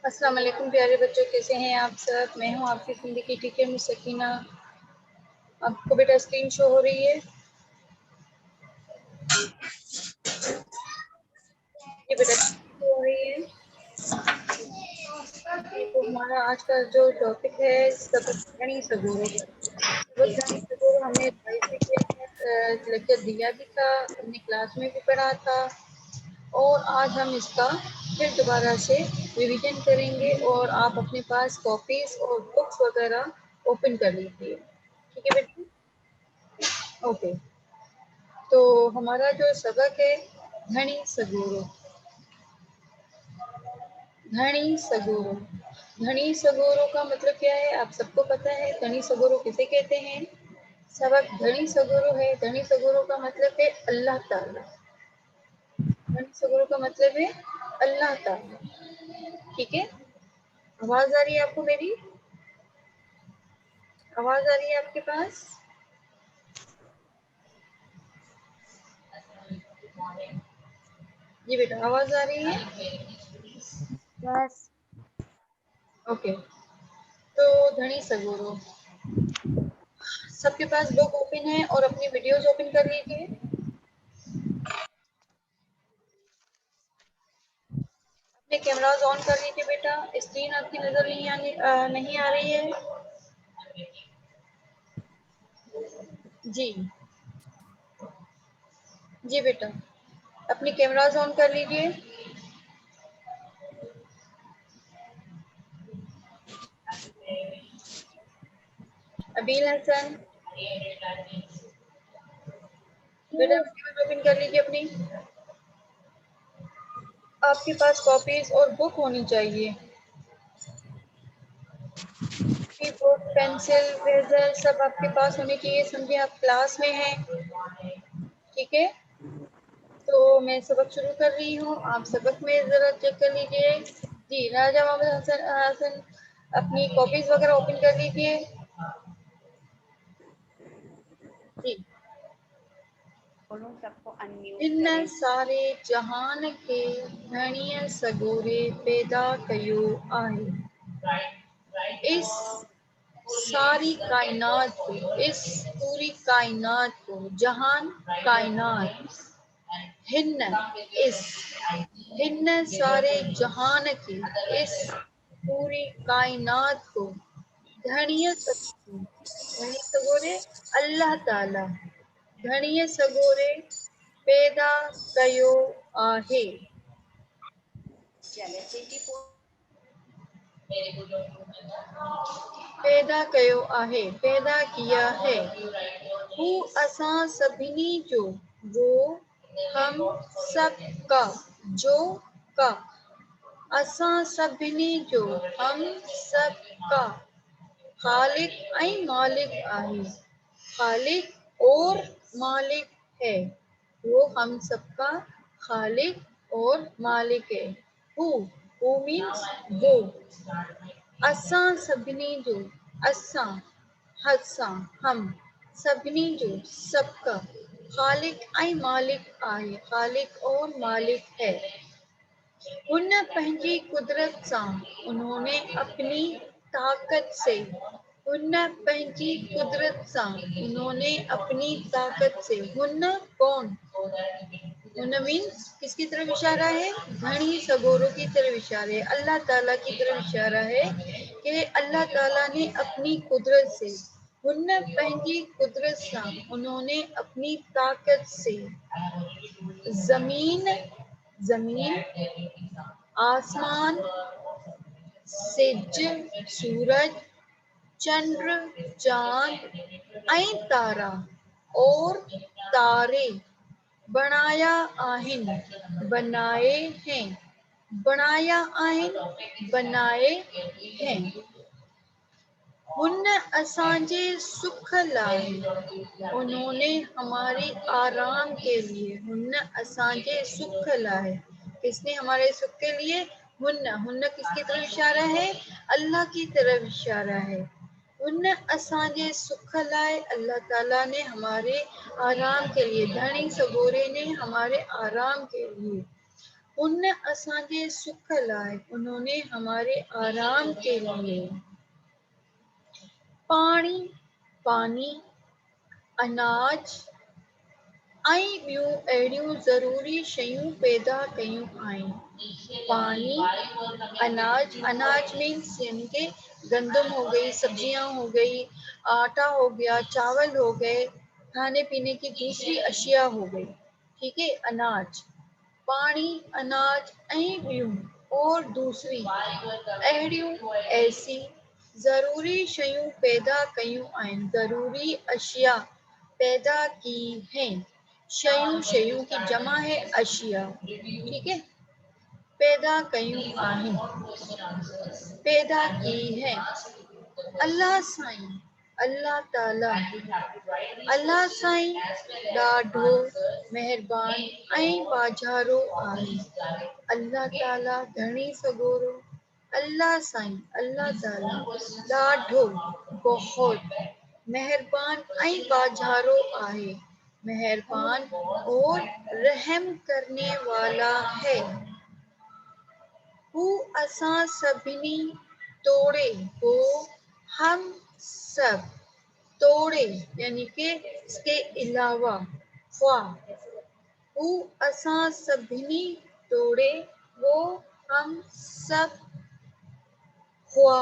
अस्सलाम वालेकुम प्यारे बच्चों, कैसे हैं आप सब। मैं हूं आपकी ज़िंदगी टीचर मिस सकीना। आपको बेटा स्क्रीन शो हो रही है? ये बेटा शो हो रही है। तो हमारा आज का जो टॉपिक है सबक सगोरो। हमने लेक्चर दिया भी था, अपनी क्लास में भी पढ़ा था, और आज हम इसका फिर दोबारा से रिवीजन करेंगे। और आप अपने पास कॉपीज और बुक्स वगैरह ओपन कर लीजिए, ठीक है बेटा? ओके, तो हमारा जो सबक है धनी सगोरो। धनी सगोरो, धनी सगोरो का मतलब क्या है आप सबको पता है। धनी सगोरो किसे कहते हैं? सबक धनी सगोरो है। धनी सगोरो का मतलब है अल्लाह ताला। धनी सगोरो का मतलब है अल्लाह ताला, ठीक है? आवाज आ रही है आपको मेरी? आवाज आ रही है आपके पास? जी बेटा, आवाज आ रही है? यस। ओके, तो धनी सगोरो सबके पास बुक ओपन है और अपनी वीडियोस ओपन कर लीजिए। अपने कैमरास ऑन कर लीजिए बेटा। स्क्रीन आपकी नजर नहीं आ रही है? जी जी बेटा, अपनी कैमरास ऑन कर लीजिए। अबील हसन, बेटा वीडियोस ओपन कर लीजिए अपनी। आपके पास कॉपीज और बुक होनी चाहिए। बुक, पेंसिल, इरेजर सब आपके पास होनी चाहिए। समझे आप क्लास में हैं, ठीक है? तो मैं सबक शुरू कर रही हूँ, आप सबक में जरा चेक कर लीजिए। जी राजा मोहम्मद हसन अपनी कॉपीज वगैरह ओपन कर लीजिए जी। सबको अनम्यूट इन करें। सारे जहान के धणिय सगोरे पैदा कयो आहे। इस सारी कायनात को, इस पूरी कायनात को, जहान कायनात, हिन्न इस, हिन्न सारे जहान की, इस पूरी कायनात को, धणिय सगोरे अल्लाह ताला, धणिय सगोरे पैदा कयो आहे। पैदा कयो आहे, पैदा किया है। हू असां सभिनी जो, वो हम सब का, जो का, असां सभिनी जो, हम सब का, खालिक ऐं मालिक आहे। खालिक और मालिक है, वो हम सबका खालिक और मालिक है। हु मीन्स वो। असां सभिनी जो, असां हसां हम, सभिनी जो सबका, खालिक ऐं मालिक आहे, खालिक और मालिक है। उन पंहिंजी कुदरत सां, उन्होंने अपनी ताकत से, उन पंहिंजी कुदरत सां, उन्होंने अपनी ताकत से, हुन कौन? हुन मीन्स किसकी तरफ इशारा है? धनी सगोरों की तरफ इशारा है, अल्लाह ताला की तरफ इशारा है कि अल्लाह ताला ने अपनी कुदरत से, हुन पंहिंजी कुदरत सां उन्होंने अपनी ताकत से जमीन जमीन आसमान सिज सूरज चंद्र चांद ऐं तारा और तारे बनाया आहिनि बनाए हैं बनाया आहिनि बनाए हैं हुन असांजे सुख लाइ उन्होंने हमारे आराम के लिए हुन असांजे सुख लाइ किसने हमारे सुख के लिए हुन हुन किसकी तरफ इशारा है अल्लाह की तरफ इशारा है उन असांजे सुख लाइ अल्लाह ताला ने हमारे आराम के लिए धनी सगोरे ने हमारे आराम के लिए उन असांजे सुख लाइ उन्होंने हमारे आराम के लिए पानी पानी अनाज ऐं ॿियूं अहिड़ियूं ज़रूरी शयूं पैदा कयूं आहिनि पानी अनाज अनाज मीन्स यानी कि गंदम हो गई सब्जियां हो गई आटा हो गया चावल हो गए खाने पीने की दूसरी अशिया हो गई ठीक है अनाज पानी अनाज ऐं ॿियूं और दूसरी अहिड़ियूं ऐसी ज़रूरी शयूं पैदा कयूं आहिनि ज़रूरी अशिया पैदा की हैं शयूं शयूं की जमा है अशिया ठीक है पैदा कयूं आहिनि पैदा की है अल्लाह साईं अल्लाह ताला अल्लाह साईं ॾाढो महिरबान ऐं बाज़ारो आहे अल्लाह ताला घणी सगोरो अल्लाह साईं अल्लाह ताला ॾाढो बहुत मेहरबान ऐं बाज़ारो आहे मेहरबान और रहम करने वाला है हू असां सभिनी तोड़े वो हम सब तोड़े यानी कि इसके अलावा ख्वा हू असां सभिनी तोड़े वो हम सब ख्वा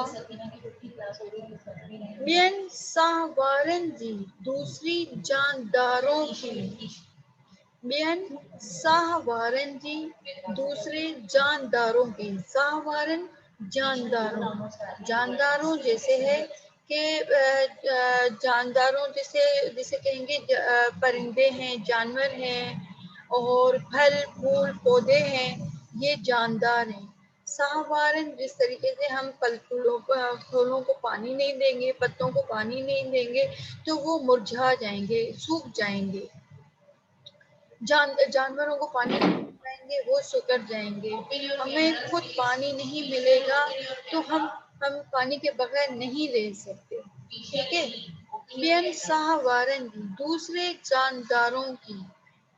ॿियनि साहवारनि जी दूसरी जानदारों की ॿियनि साहवारनि जी दूसरे जानदारों की साहवारन जानदारों जैसे है कि जानदारों जैसे जिसे कहेंगे परिंदे हैं जानवर हैं और फल फूल पौधे हैं ये जानदार हैं साहवारन जिस तरीके से हम फल फूलों को पानी नहीं देंगे पत्तों को पानी नहीं देंगे तो वो मुरझा जाएंगे सूख जाएंगे जानवरों को पानी पाएंगे वो सुकर जाएंगे हमें खुद पानी नहीं मिलेगा तो हम पानी के बगैर नहीं रह सकते ठीक है ॿियनि साहवारनि की दूसरे जानदारों की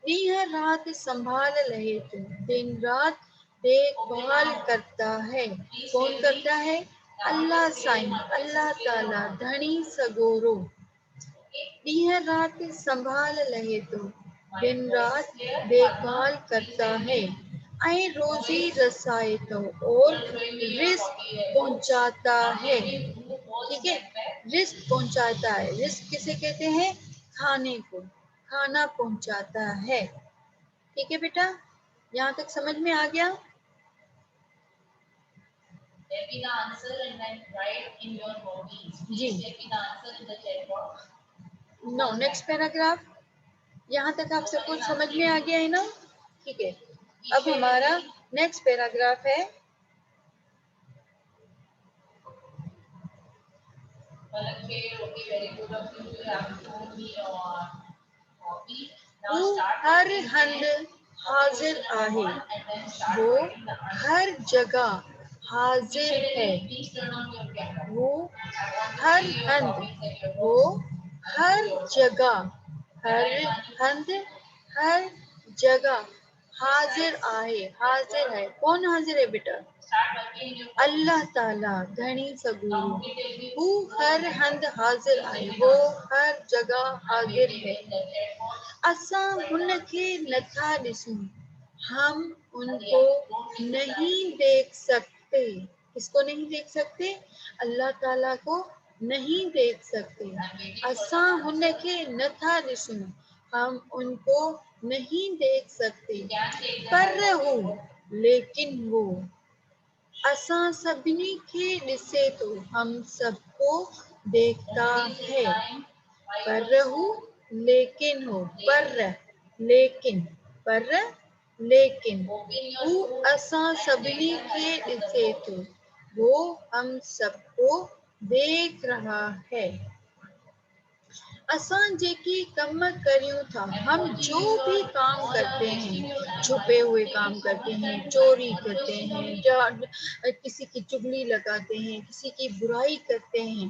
ॾींहं रात संभाल रहे थे दिन रात देखभाल करता है कौन करता है अल्लाह साईं अल्लाह ताला धनी सगोरो ॾींहं रात संभाल रहे तो दिन रात देखभाल करता है ऐं रोजी रसाए तो और रिस्क पहुंचाता है ठीक है रिस्क पहुंचाता है रिस्क किसे कहते हैं खाने को खाना पहुंचाता है ठीक है बेटा यहाँ तक समझ में आ गया Repeat the answer and then write in your worksheet. Please repeat the answer in the chat box. No next paragraph यहाँ तक आप सब कुछ समझ में आ गया है ना ठीक है अब हमारा नेक्स्ट पैराग्राफ है वो हर हंद हाजिर आहे वो हर जगह हाजिर है वो हर हंद वो हर जगह हर हंद हर जगह हाजिर है कौन हाजिर है बेटा अल्लाह ताला घणी सगोरो हू हर हंद हाजिर आहे वो हर जगह हाजिर है असां हुन खे नथा ॾिसूं हम उनको नहीं देख सकते किसको नहीं देख सकते अल्लाह ताला को नहीं देख सकते। असां हुनखे नथा ॾिसूं, हम उनको नहीं देख सकते। पर हू, लेकिन वो, असां सभिनी खे ॾिसे थो, हम सबको देखता है। पर हू, लेकिन हो, लेकिन पर लेकिन हू असां सभिनी खे ॾिसे थो, वो हम सबको देख रहा है। असां जेकी कम करियूं था, हम जो भी काम करते हैं, छुपे हुए काम करते हैं, चोरी करते हैं, किसी की चुगली लगाते हैं, किसी की बुराई करते हैं,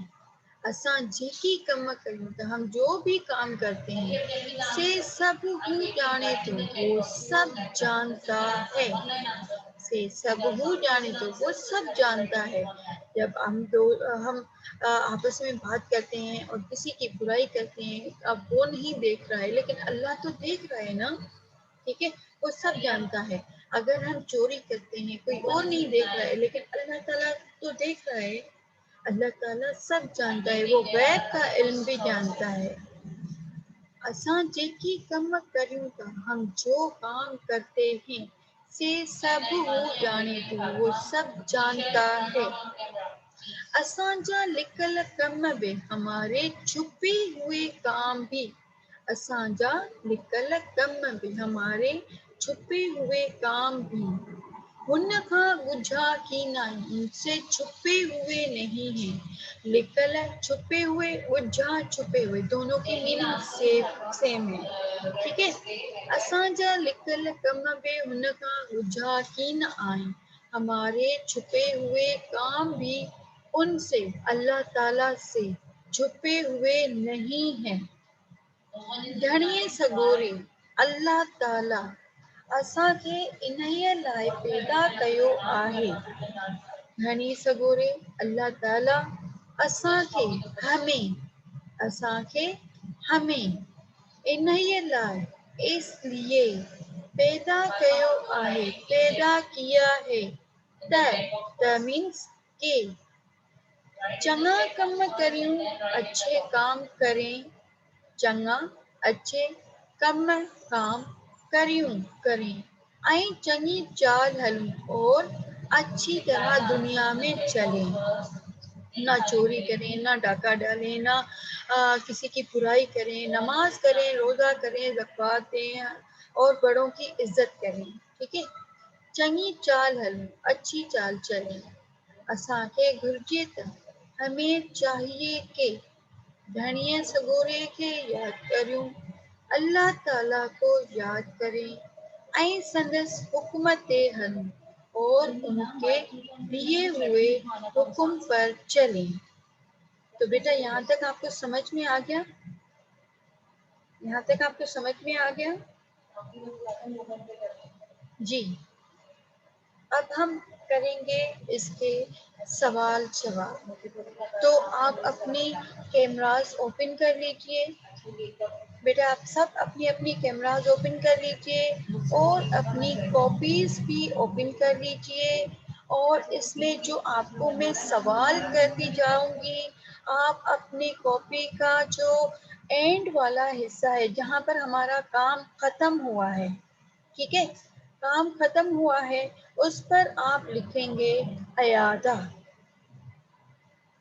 असां जेकी कम करियूं था, हम जो भी काम करते हैं, से सब हू जाने तो, वो सब जानता है। से सब हू जाने तो, वो सब जानता है। जब हम आपस में बात करते हैं और किसी की बुराई करते हैं, अब वो नहीं देख रहा है, लेकिन अल्लाह तो देख रहा है ना, ठीक है, वो सब जानता है। अगर हम चोरी करते हैं, कोई और नहीं देख रहा है, लेकिन अल्लाह ताला तो देख रहा है। अल्लाह ताला सब जानता है, वो गैब का इल्म भी जानता है। असां जेकी कम करियूं था, हम जो काम करते हैं, से सब हू जाने थो, वो सब जानता है। असांजा लिखल कम भी, हमारे छुपे हुए काम भी, असांजा लिखल कम भी, हमारे छुपे हुए काम भी, हुन खां ॻुझा की न आहिनि, उनसे छुपे हुए नहीं हैं। लिखल छुपे हुए, ॻुझा छुपे हुए, दोनों की मीनिंग सेम है, ठीक है। असांजा लिखल कम भी हुन खां ॻुझा की न आहिनि, हमारे छुपे हुए काम भी उनसे, अल्लाह ताला से छुपे हुए नहीं हैं। घणीअ सॻोरे अल्लाह ताला असांखे इन्हीअ लाइ पैदा कयो आहे। घणी सॻोरे अल्लाह ताला असांखे हमें इन्हीअ लाइ, इसलिए पैदा कयो आहे, पैदा किया है, त मीन्स के चङा कम करियूं, अच्छे काम करें, चङा अच्छे कम काम करें, ऐं चङी चाल हलूं और अच्छी तरह दुनिया में चलें। ना चोरी करें, ना डाका डालें, ना किसी की बुराई करें, नमाज करें, रोजा करें, ज़कात दें और बड़ों की इज्जत करें, ठीक है। चङी चाल हलूं, अच्छी चाल चलें। असांखे घुर्जे त, हमें चाहिए कि घणीअ सॻोरे खे यादि करियूं, अल्लाह ताला को याद करें ऐं संदसि हुक्म ते हलूं और उनके दिए हुए हुक्म पर चलें। तो बेटा यहाँ तक आपको समझ में आ गया? यहाँ तक आपको समझ में आ गया? जी। अब हम करेंगे इसके सवाल जवाब। तो आप अपने कैमरास ओपन कर लीजिए। बेटा आप सब अपनी अपनी कैमरास ओपन कर लीजिए और अपनी कॉपीज भी ओपन कर लीजिए। और इसमें जो आपको मैं सवाल करती जाऊंगी, आप अपनी कॉपी का जो एंड वाला हिस्सा है, जहाँ पर हमारा काम खत्म हुआ है, ठीक है, काम खत्म हुआ है, उस पर आप लिखेंगे अयादा।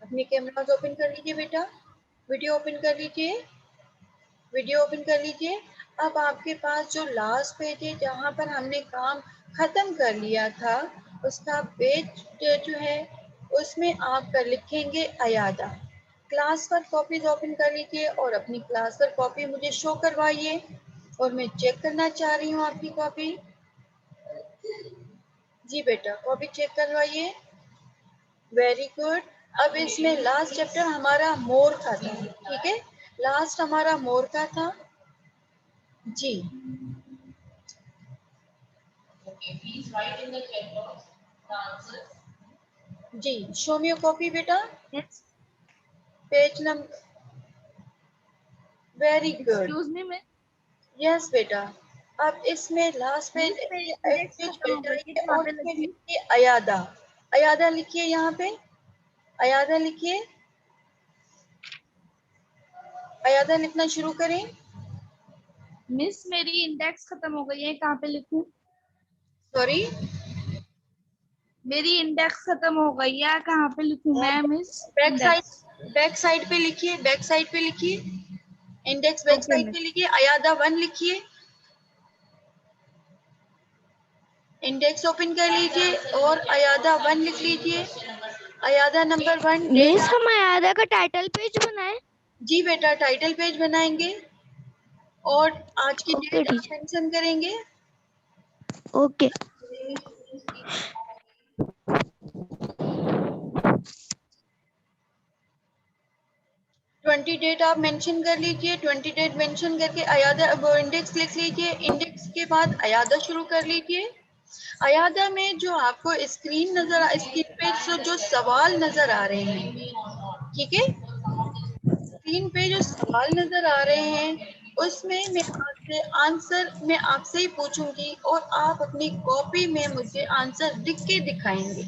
अपनी कैमरास ओपन कर लीजिए बेटा, वीडियो ओपन कर लीजिए, वीडियो ओपन कर लीजिए। अब आपके पास जो लास्ट पेज है, जहाँ पर हमने काम खत्म कर लिया था, उसका पेज जो है, उसमें आप कर लिखेंगे अयादा। क्लास पर कॉपीज ओपन कर लीजिए और अपनी क्लास पर कॉपी मुझे शो करवाइए और मैं चेक करना चाह रही हूँ आपकी कॉपी। जी बेटा कॉपी चेक करवाइए, वेरी गुड। अब इसमें लास्ट चैप्टर हमारा मोर का था, ठीक है, लास्ट हमारा मोर का था। जी Okay, please write in the chat box the answers. जी, शो मी योर कॉपी बेटा, Yes. Page number, very good, Excuse me, मैं यस बेटा। अब इसमें लास्ट पेज इंडेक्स खत्म हो बेटा, गई है, ये वहाँ और पे इसमें लिखी। लिखिए अयादा। अयादा लिखिए, यहाँ पे अयादा लिखिए। अयादा लिखना शुरू करें। मिस मेरी इंडेक्स खत्म हो गई है, कहाँ पे लिखूं? सॉरी, मेरी इंडेक्स खत्म हो गई है, कहाँ पे लिखूं मैं मिस? बैक साइड पे लिखिए, बैक साइड पे लिखिए, index back okay side miss. पे लिखिए, अयादा 1 लिखिए, इंडेक्स ओपन कर लीजिए और अयादा 1 लिख लीजिए। अयादा नंबर 1 डेट। मिस हम अयादा का टाइटल पेज बनाए? जी बेटा, टाइटल पेज बनाएंगे और आज की ओके डेट आप टीचर। मेंशन करेंगे। ओके। 20 डेट आप मेंशन कर लीजिए। 20 डेट मेंशन करके अयादा वो इंडेक्स लिख लीजिए। इंडेक्स के बाद अयादा शुरू कर लीजिए। अयादा में जो आपको स्क्रीन पे जो सवाल नजर आ रहे हैं, ठीक है, स्क्रीन पे जो सवाल नजर आ रहे हैं उसमें मैं आपसे ही पूछूंगी और आप अपनी कॉपी में मुझे आंसर लिख के दिखाएंगे।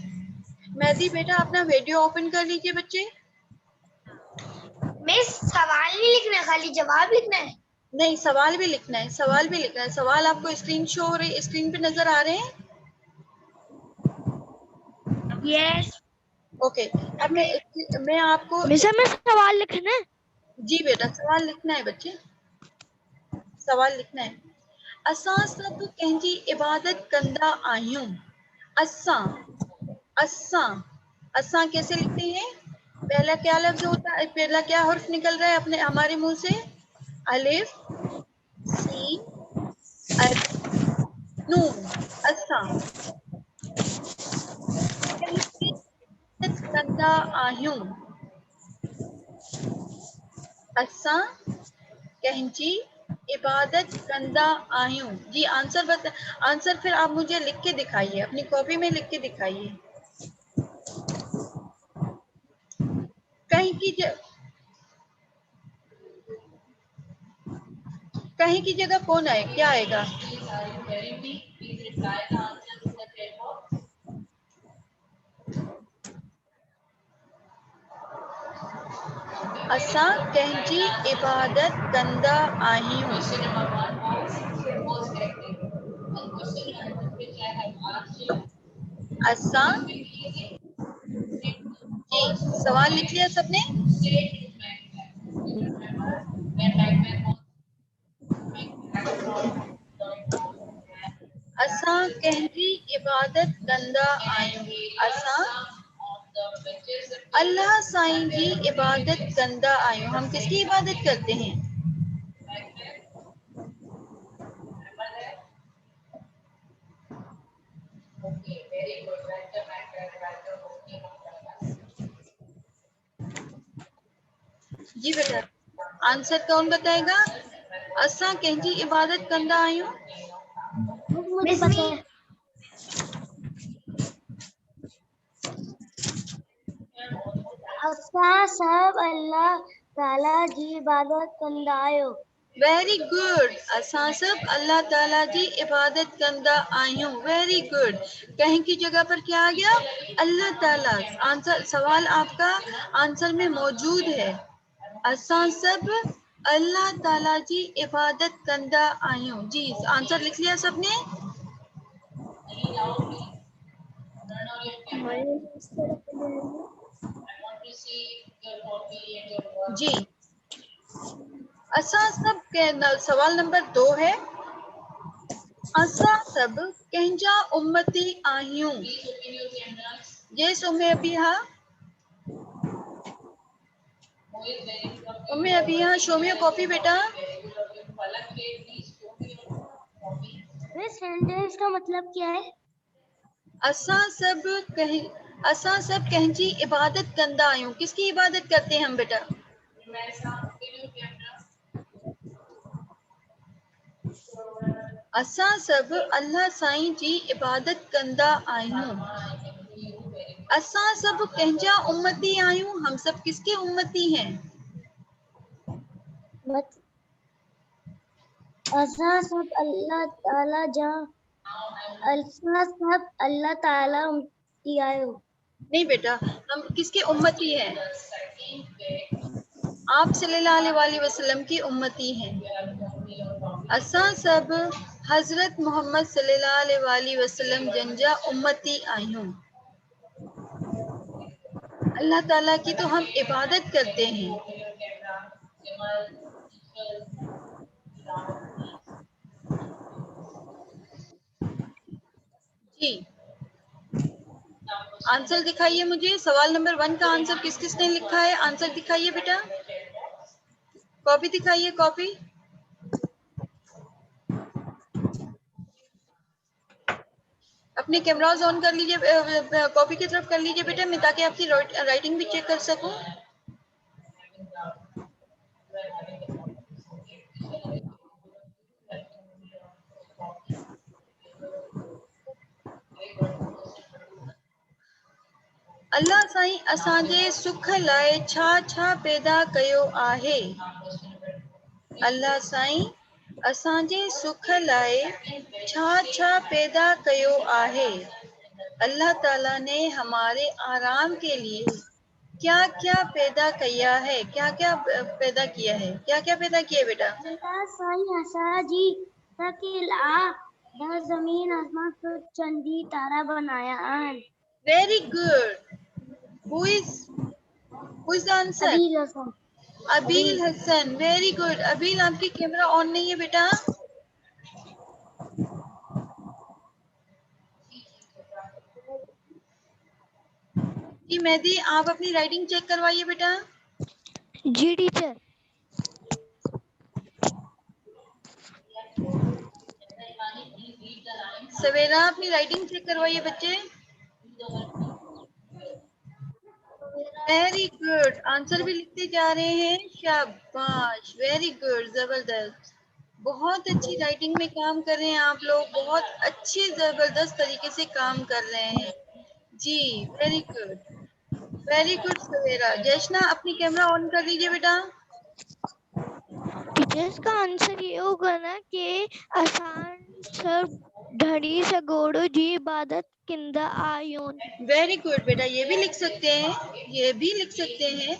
मेहदी बेटा अपना वीडियो ओपन कर लीजिए बच्चे। मिस सवाल नहीं लिखना, खाली जवाब लिखना है? नहीं, सवाल भी लिखना है, सवाल भी लिखना है। सवाल आपको स्क्रीन पे नजर आ रहे हैं? यस। ओके, अब मैं आपको मिस हमें सवाल लिखना है? जी बेटा, सवाल लिखना है बच्चे, सवाल लिखना है। असां सब कंहिंजी इबादत कंदा आहियूं। असां, असां, असां कैसे लिखते हैं? पहला क्या लफ्ज होता है, पहला क्या हर्फ निकल रहा है अपने हमारे मुंह से? अलिफ, सीन, अलिफ, नून। असां कंहिंजी इबादत कंदा आहियूं। असां कंहिंजी इबादत कंदा आहियूं। जी आंसर फिर आप मुझे लिख के दिखाइए, अपनी कॉपी में लिख के दिखाइए। कहीं की कहीं की जगह कौन आए, क्या आएगा? असां कंहिंजी इबादत कंदा आहियूं। असां, जी सवाल लिख लिया सबने? असां कंहिंजी इबादत कंदा आहियूं। असां अल्लाह साईं जी इबादत कंदा आहियूं। हम किसकी इबादत करते हैं? जी बेटा, आंसर कौन बताएगा? असां कंहिंजी इबादत कंदा आहियूं। मुझे पता है। असां सब अल्लाह ताला जी इबादत कंदा आहियूं। वेरी गुड, असां सब अल्लाह ताला जी इबादत कंदा आहियूं। Very good. कहीं की जगह पर क्या आ गया? अल्लाह ताला। आंसर, सवाल आपका आंसर में मौजूद है। असां सब अल्लाह ताला जी इबादत कंदा आहियूं। जी आंसर लिख लिया सबने? जी, असां सब सवाल नंबर 2 है। असां सब कंहिंजा उम्मती आहियूं। ये उम्मे अबिहा, उम्मे अबिहा शो मी योर कॉपी बेटा। इस सेंटेंस का मतलब क्या है? असां सब कंहिंजी इबादत कंदा आहियूं। किसकी इबादत करते हैं हम बेटा? असां सब अल्लाह साईं जी इबादत कंदा आहियूं। असां सब कंहिंजा उम्मती आहियूं। हम सब किसके उम्मती हैं? असां सब अल्लाह ताला जा असां सब अल्लाह ताला की आहियूं। नहीं बेटा, हम किसके उम्मती हैं? आप सल्लल्लाहु अलैहि वसल्लम की उम्मती हैं। असां सब हजरत मोहम्मद सल्लल्लाहु अलैहि वसल्लम जंजा उम्मती आयूं। अल्लाह ताला की तो हम इबादत करते हैं। जी, आंसर दिखाइए मुझे। सवाल नंबर 1 का आंसर किस किसने लिखा है? आंसर दिखाइए बेटा, कॉपी दिखाइए, कॉपी। अपने कैमरास ऑन कर लीजिए, कॉपी की तरफ कर लीजिए बेटा, मैं ताकि आपकी राइटिंग भी चेक कर सकूं। अल्लाह साईं असांजे सुख लाइ छा छा पैदा कयो आहे? अल्लाह साईं असांजे सुख लाइ छा छा पैदा कयो आहे? अल्लाह ताला ने हमारे आराम के लिए क्या क्या पैदा किया है? क्या क्या पैदा किया है? क्या क्या पैदा किया है बेटा? अल्लाह साईं असांजी तकिला द ज़मीन आसमान सूरज चंदी तारा बनाया आहिनि। Very good. Who is the answer? Abeel Hasan. Abeel Hasan, very good. Abeel, आपकी कैमरा ऑन नहीं है बेटा। जी मेहदी, आप अपनी राइटिंग चेक करवाइए बेटा। जी टीचर। सवेरा, अपनी राइटिंग चेक करवाइए बच्चे। वेरी गुड, आंसर भी लिखते जा रहे हैं, शाबाश, वेरी गुड, जबरदस्त। बहुत अच्छी राइटिंग में काम कर रहे हैं आप लोग, बहुत अच्छे जबरदस्त तरीके से काम कर रहे हैं। जी, वेरी गुड, वेरी गुड सवेरा। जैशना, अपनी कैमरा ऑन कर लीजिए बेटा। टीचर, इसका आंसर ये होगा ना कि आसान सब ढड़ी सगोड़ो जी इबादत किंदा आयोन। वेरी गुड बेटा, ये भी लिख सकते हैं, ये भी लिख सकते हैं।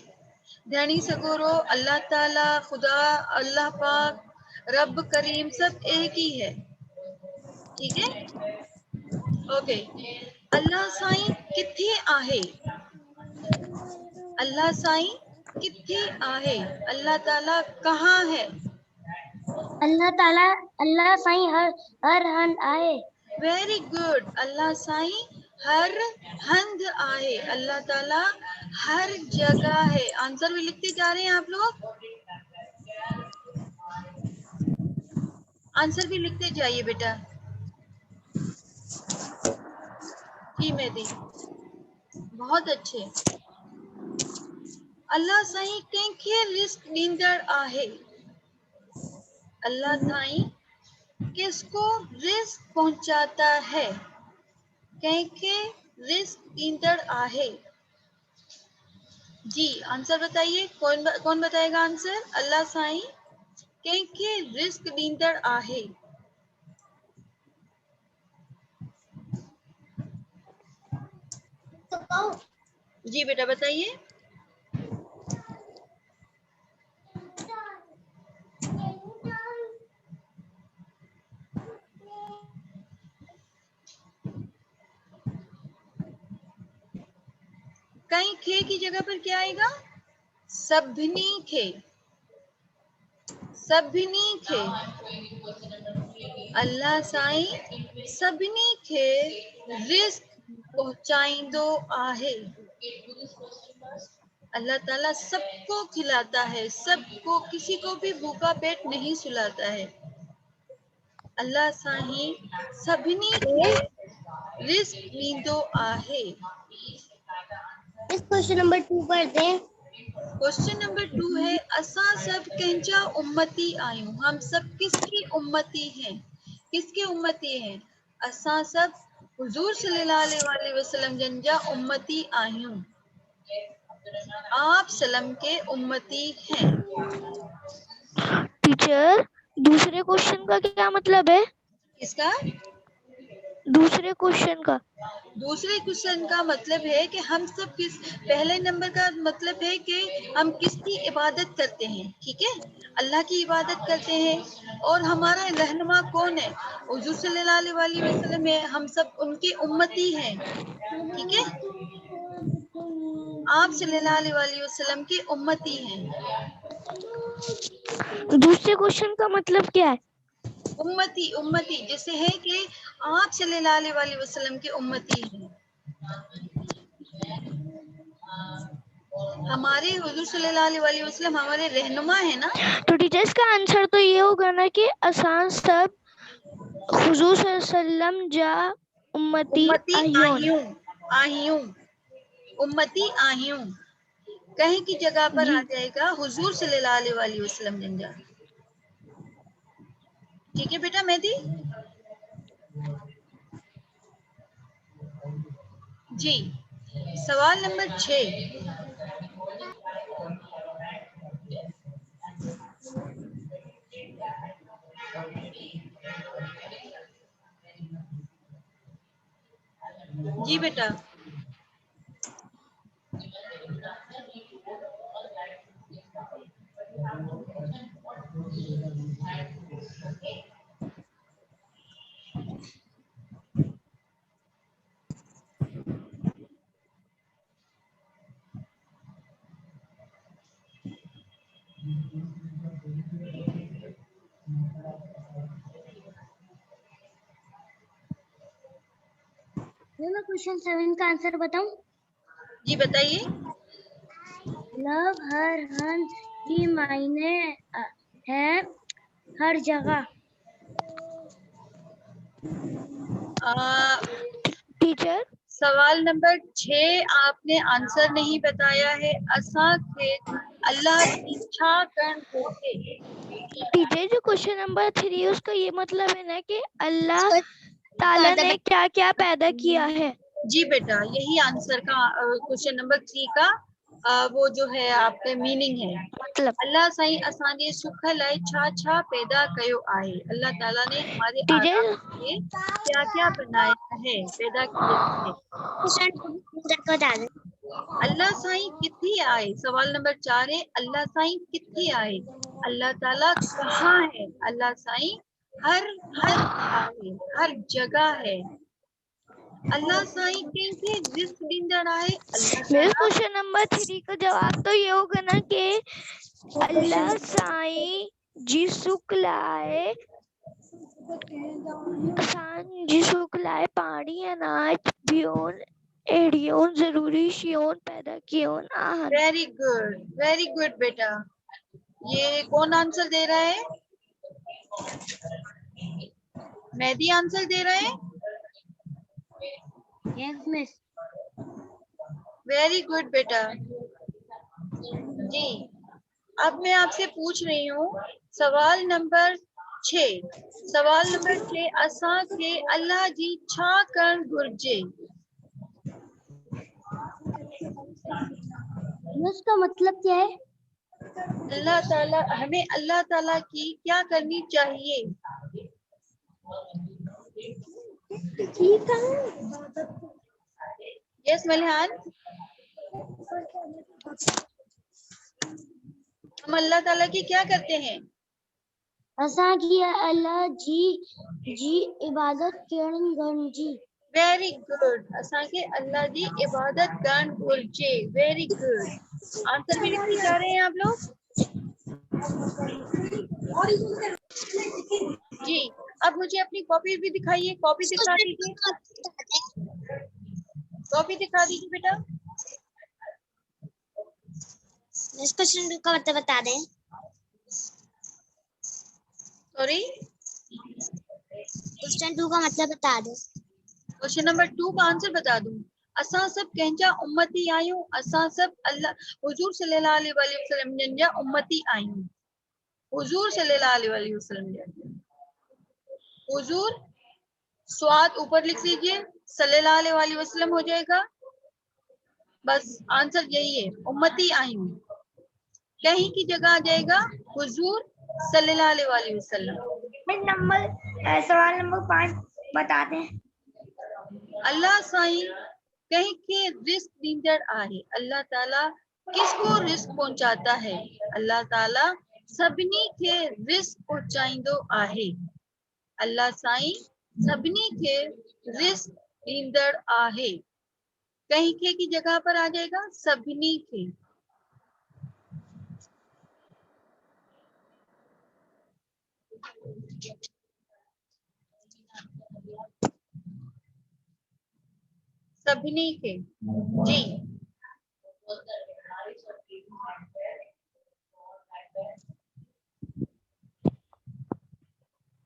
धनी सगोरो, अल्लाह ताला, खुदा, अल्लाह पाक, रब करीम, सब एक ही है। ठीक है, ओके। अल्लाह साईं किथे आहे? अल्लाह साईं किथे आहे? अल्लाह ताला कहाँ है? अल्लाह साईं हर हंद आए। वेरी गुड, अल्लाह साईं हर हंद आए। अल्लाह ताला हर जगह है। आंसर भी लिखते जा रहे हैं आप लोग, आंसर भी लिखते जाइए बेटा। जी मेहदी, बहुत अच्छे। अल्लाह साईं कंहिंखे रिस्क ॾींदड़ आहे? अल्लाह साईं किसको रिस्क पहुंचाता है? कंहिंखे रिस्क ॾींदड़ आहे? जी, आंसर बताइए, कौन बताएगा आंसर? अल्लाह साईं कंहिंखे रिस्क ॾींदड़ आहे? जी बेटा बताइए। कहीं खे की जगह पर क्या आएगा? सभिनी खे, सभिनी खे। अल्लाह साईं सभिनी खे रिस्क पहुंचाईंदो आहे। अल्लाह ताला सबको खिलाता है, सबको, किसी को भी भूखा पेट नहीं सुलाता है। अल्लाह साईं सभिनी खे रिस्क ॾींदो आहे। इस क्वेश्चन नंबर 2 पर दें। क्वेश्चन नंबर 2 है, असां सब कंहिंजा उम्मती आयूं? हम सब किसकी उम्मती हैं? किसके उम्मती हैं? असां सब हुजूर सल्लल्लाहु अलैहि वसल्लम जंजा उम्मती आयूं। आप सलम के उम्मती हैं। टीचर, दूसरे क्वेश्चन का क्या मतलब है? किसका? दूसरे क्वेश्चन का। दूसरे क्वेश्चन का मतलब है कि हम सब किस, पहले नंबर का मतलब है कि हम किसकी इबादत करते हैं, ठीक है, अल्लाह की इबादत करते हैं। और हमारा रहनुमा कौन है? हुजूर सल्लल्लाहु अलैहि वसल्लम है, हम सब उनके उम्मती हैं, ठीक है, आप सल्लल्लाहु अलैहि वसल्लम की उम्मती हैं। दूसरे क्वेश्चन का मतलब क्या है? उम्मती, उम्मती जैसे है कि आप सल्लल्लाहु अलैहि वसल्लम के उम्मती हैं, हमारे हुजूर सल्लल्लाहु अलैहि वसल्लम हमारे रहनुमा है ना। तो टीचर्स का आंसर तो ये होगा ना कि आसान सब हुजूर सल्लल्लाहु अलैहि वसल्लम जा उम्मती उम्मती आयोन। आहियूं, आहियूं, उम्मती आहियूं, कहीं की जगह पर जी आ जाएगा हुजूर सल्लल्लाहु अलैहि वसल्लम जंजा। ठीक है बेटा मेहदी जी। सवाल नंबर 6, जी बेटा। मैं क्वेश्चन 7 का आंसर बताऊं? जी बताइए। लव हर हन की मायने है हर जगह। टीचर सवाल नंबर 6 आपने आंसर नहीं बताया है। असा के अल्लाह की इच्छा करण होते। टीचर जो क्वेश्चन नंबर 3 है उसका ये मतलब है ना कि अल्लाह ताला ने क्या क्या पैदा किया है। जी बेटा यही आंसर का क्वेश्चन नंबर 3 का वो जो है आपका मीनिंग है। मतलब अल्लाह साईं असांजे सुख लाइ छा छा पैदा कयो आहे। अल्लाह ताला ने हमारे आराम टीचर के लिए क्या क्या बनाया है, पैदा किया है। अल्लाह साईं किथे आए। सवाल नंबर 4 है अल्लाह साईं किथे आए। अल्लाह ताला कहाँ है। अल्लाह साईं हर हर आहे, हर जगह है। अल्लाह साईं कंहिंखे रिस्क ॾींदड़ आहे। अल्लाह मेरे ताला क्वेश्चन नंबर 3 का जवाब तो ये होगा ना कि अल्लाह साईं जी सुख लाए जी सुख लाए पानी अनाज बियोन एडियोन जरूरी शियोन पैदा कियोन आहन। वेरी गुड बेटा। ये कौन आंसर दे रहा है? मेहदी आंसर दे रहे हैं। Yes miss. वेरी गुड बेटा जी। अब मैं आपसे पूछ रही हूँ सवाल नंबर 6। सवाल नंबर 6 असां के अल्लाह जी छा करण घुर्जे। उसका मतलब क्या है? अल्लाह ताला हमें अल्लाह ताला की क्या करनी चाहिए। यस मलिहान, हम अल्लाह ताला की क्या करते हैं? असां की अल्लाह जी इबादत करण घुर्जे। Very good. असां के अल्लाह जी इबादत करण घुर्जे। Very good. आंसर भी लिखने जा रहे हैं आप लोग जी। अब मुझे अपनी कॉपी भी दिखाइए, कॉपी दिखा दीजिए, कॉपी दिखा दीजिए बेटा। क्वेश्चन का मतलब बता दें। सॉरी क्वेश्चन 2 का मतलब बता दें। क्वेश्चन नंबर 2 का आंसर बता दूं। असां सब कंहिंजा उम्मती आहियूं। असां सब अल्लाह हुजूर सल्लल्लाहु अलैहि वसल्लम जा उम्मती आहियूं। हुजूर सल्लल्लाहु अलैहि वसल्लम जा। हुजूर स्वाद ऊपर लिख लीजिए, सल्लल्लाहु अलैहि वसल्लम हो जाएगा। बस आंसर यही है, उम्मती आहियूं। कहीं की जगह आ जाएगा हुजूर सल्लल्लाहु अलैहि वसल्लम। सवाल नंबर 5 बता दें। अल्लाह साईं कहीं के रिस्क ॾींदड़ आहे। अल्लाह ताला किसको रिस्क पहुंचाता है? अल्लाह ताला सभिनी खे रिस्क पहुंचाईंदो आहे। अल्लाह साईं सभिनी खे रिस्क ॾींदड़ आहे। कहीं के की जगह पर आ जाएगा सभिनी खे। सभिनी खे जी।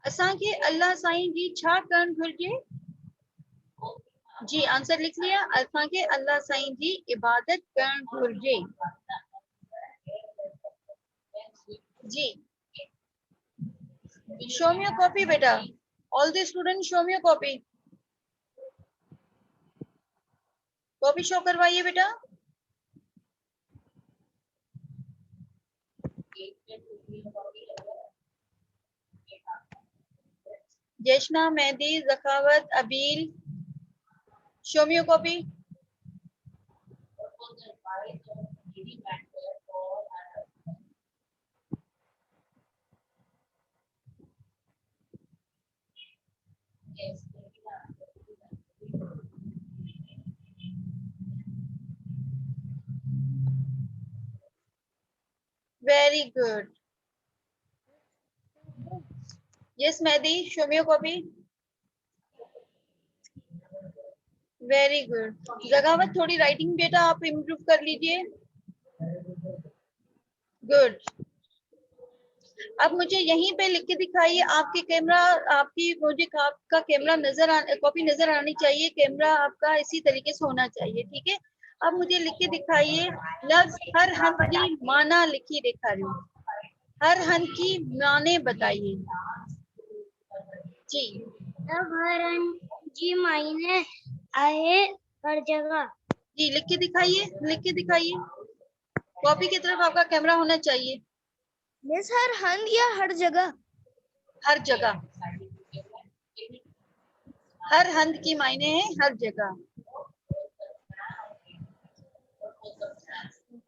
असांखे अल्लाह साईं जी छा करण घुर्जे? जी आंसर लिख लिया। असांखे अल्लाह साईं जी इबादत करण घुर्जे। जी शो मी योर कॉपी बेटा। All the student show me your copy. Copy show करवाइए बेटा। Jaishna, Mehdi, Zakhawat, Abeel, show me your copy. Very good. Yes, Mehdi, show me your copy. Very good. जगावत थोड़ी राइटिंग बेटा आप इम्प्रूव कर लीजिए। गुड। अब मुझे यहीं पे लिख के दिखाइए। आपकी कैमरा आपकी मुझे आपका कैमरा कॉपी नजर आनी चाहिए। कैमरा आपका इसी तरीके से होना चाहिए, ठीक है। अब मुझे लिख के दिखाइए। लफ्ज हर हंस की माना लिखी दिखा रही हूँ। हर हंस की माने बताइए जी। हर जी मायने आए हर जगह। जी लिख के दिखाइए, लिख के दिखाइए। कॉपी की तरफ आपका कैमरा होना चाहिए। मिस हर हंद या हर जगह? हर जगह। हर हंद की मायने है हर जगह।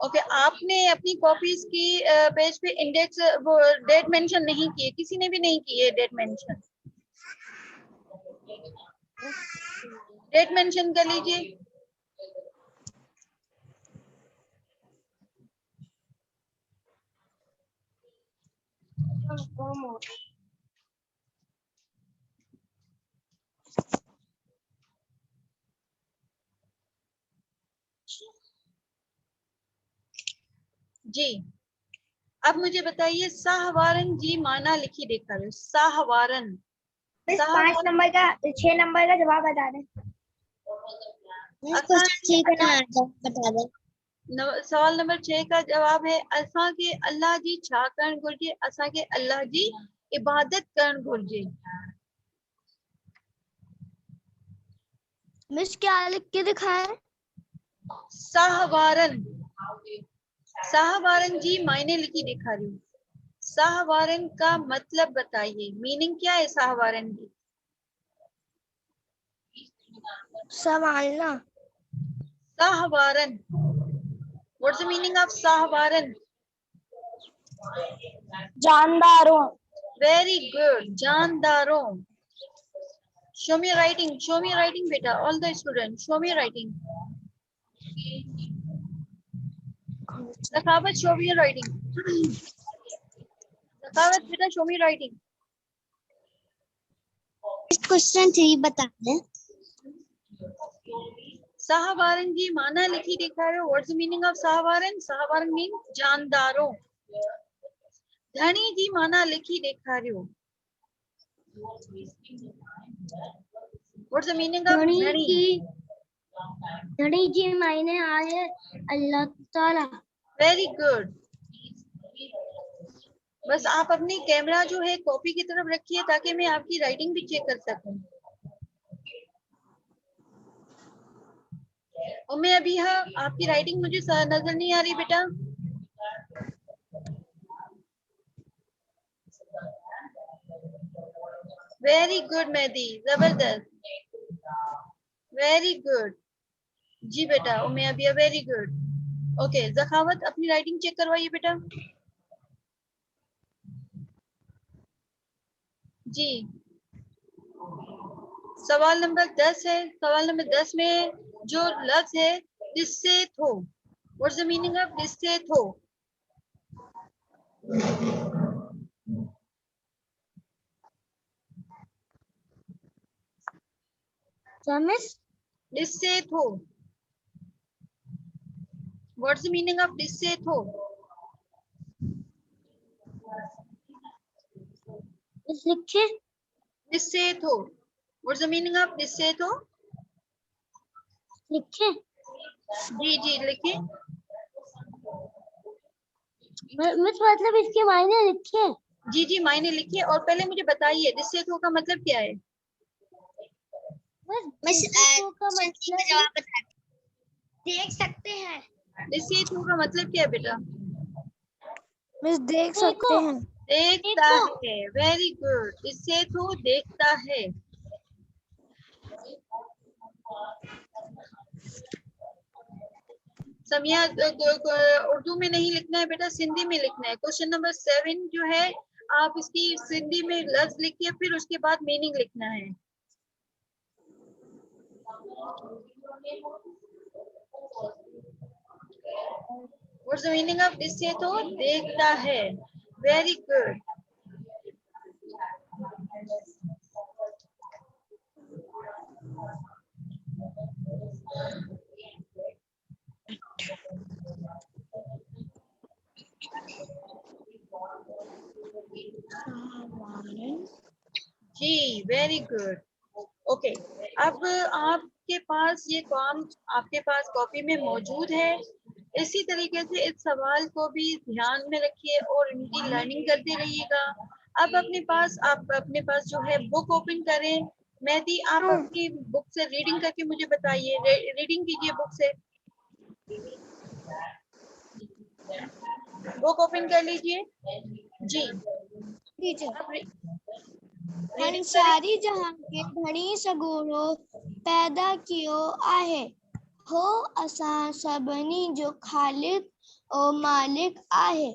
ओके आपने अपनी कॉपीज की पेज पे इंडेक्स वो डेट मेंशन नहीं की है, किसी ने भी नहीं की है डेट मेंशन। डेट मेंशन कर लीजिए। जी अब मुझे बताइए साहवारन जी माना लिखी देखा रहे। साहवारन 5 नंबर का 6 नंबर का जवाब बता दें। बता दें। सवाल नंबर 6 का जवाब है असा के अल्लाह जी छा करण घुर्जे? असा के अल्लाह जी इबादत करण घुर्जे। मिस क्या लिख के दिखाए? साहवारन। साहवारन जी मायने लिखी दिखा रही हूँ। साहवारन का मतलब बताइए, मीनिंग क्या है साहवारन की? संभालना। साहवारन, व्हाट्स द मीनिंग ऑफ साहवारन? जानदारों। वेरी गुड, जानदारों। Show me writing, show me writing बेटा। All the student show me writing. Sakhawat show me writing. Sakhawat बेटा शो मी राइटिंग। क्वेश्चन 3 बता दें। साहवारन जी माना लिखी दिखा रहे हो। व्हाट्स द मीनिंग ऑफ साहवारन? साहवारन मीन जानदारों। धनी जी माना लिखी दिखा रहे हो। व्हाट्स द मीनिंग ऑफ धनी? धनी जी मायने आए अल्लाह ताला। Very good. बस आप अपनी कैमरा जो है कॉपी की तरफ रखिए ताकि मैं आपकी राइटिंग भी चेक कर सकूं। और मैं अभी आपकी राइटिंग मुझे नजर नहीं आ रही बेटा। वेरी गुड मेहदी, जबरदस्त, वेरी गुड। जी बेटा Umme Abiya very good. Okay Zakhawat अपनी राइटिंग चेक करवाइए बेटा। जी सवाल नंबर 10 है। सवाल नंबर 10 में जो लफ्ज है डिस्से थो, व्हाट्स द मीनिंग ऑफ डिस्से थो? डिस्से थो, व्हाट्स द मीनिंग ऑफ डिस्से थो? लिखे डिस्से थो, व्हाट्स द मीनिंग ऑफ डिस्से थो? लिखे जी जी लिखिए। मतलब इसके मायने लिखे। जी जी मायने लिखिए और पहले मुझे बताइए डिस्से थो का मतलब क्या है? मिस का मतलब जवाब बता देख सकते हैं। डिस्से थो का मतलब क्या है बेटा? मिस देख सकते हैं। देखता है, वेरी गुड। डिस्से थो देखता है। समिया उर्दू में नहीं लिखना है बेटा, सिंधी में लिखना है। क्वेश्चन नंबर 7 जो है आप इसकी सिंधी में लफ्ज लिखिए फिर उसके बाद मीनिंग लिखना है। व्हाट्स द मीनिंग ऑफ डिस्से थो? देखता है, वेरी गुड। जी वेरी गुड। ओके अब आपके पास ये काम आपके पास कॉपी में मौजूद है। इसी तरीके से इस सवाल को भी ध्यान में रखिए और इनकी लर्निंग करते रहिएगा। अब आप अपने पास जो है बुक ओपन करें। मेहदी आप अपनी बुक से रीडिंग करके मुझे बताइए। रीडिंग कीजिए बुक से। बुक ओपन कर लीजिए। जी अब रीडिंग करें। हंसारी जहां के धणी सगोरो पैदा कियो आहे हो असां सभिनी जो ख़ालिक और मालिक आहे।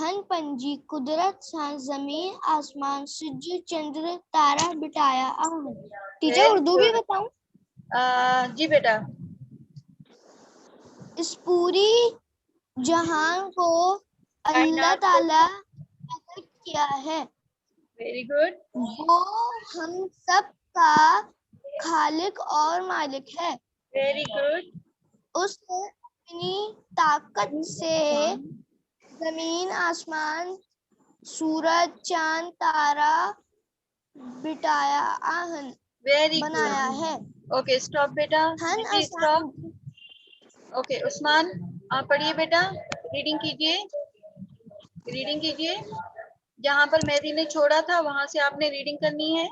हन पंजी कुदरत सां जमीन आसमान सिज चंद्र तारा बिठाया आहे। टीचर वेरी उर्दू भी गुड। बताऊं? जी बेटा। इस पूरी जहां को अल्लाह कायनात को। ताला पैदा किया है। Very good. वो हम सब का खालिक और मालिक है। Very good. उसने अपनी ताकत से जमीन आसमान सूरज चांद तारा बिठाया आहन वेरी बनाया गुड। है। ओके स्टॉप बेटा। हन जी आसान स्टॉप। ओके उस्मान आप पढ़िए बेटा। रीडिंग कीजिए। रीडिंग कीजिए। जहां पर मेहदी ने छोड़ा था वहां से आपने रीडिंग करनी है।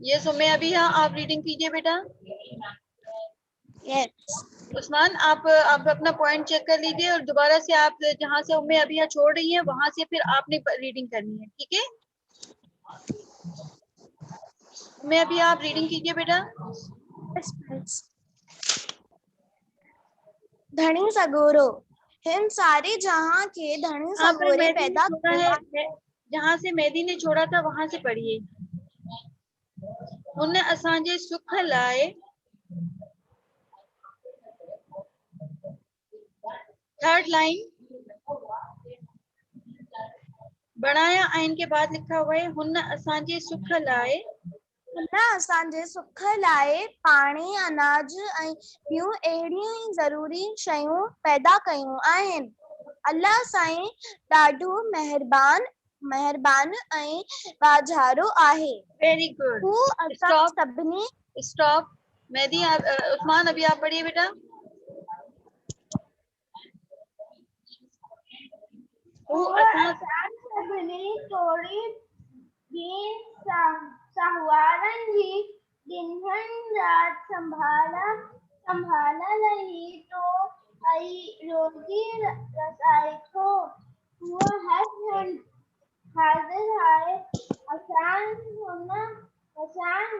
ये सुमे अभी हाँ आप रीडिंग कीजिए बेटा। उस्मान आप अपना पॉइंट चेक कर लीजिए और दोबारा से आप जहां से उम्मे अभी यहाँ छोड़ रही हैं वहां से फिर आपने रीडिंग करनी है। ठीक है उम्मे अभी आप रीडिंग कीजिए बेटा। धनी सगोरो हिन सारे जहां के धनी यहाँ पर सगोरे मेहदी ने पैदा छोड़ा है जहां से मेहदी ने छोड़ा था वहां से पढ़िए। उन असांजे सुख लाए थर्ड लाइन बनाया आइन के बाद लिखा हुआ है हुन असांजे सुख लाए। न असांजे सुख लाइ पाणी अनाज ऐं ॿियूं अहिड़ियूं ई ज़रूरी शयूं पैदा कयूं आहिनि। अल्लाह साईं ॾाढो महिरबान ऐं वाझारो आहे। Very good. हू असां स्टॉप सभिनी स्टॉप। मेहदी उस्मान अभी आप पढ़िए बेटा। सभिनी थोरी दीन सहुआरनि जी ॾिननि रात संभाल रही तो आई रोटी रसाई को वो है हाजिर है आसान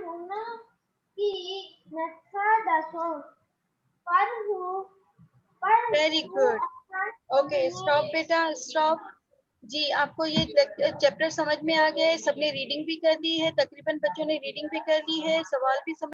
होना की नथा दसो पर हूँ वेरी गुड। ओके स्टॉप बेटा स्टॉप। जी आपको ये चैप्टर समझ में आ गया है, सबने रीडिंग भी कर ली है, तकरीबन बच्चों ने रीडिंग भी कर ली है, सवाल भी समझ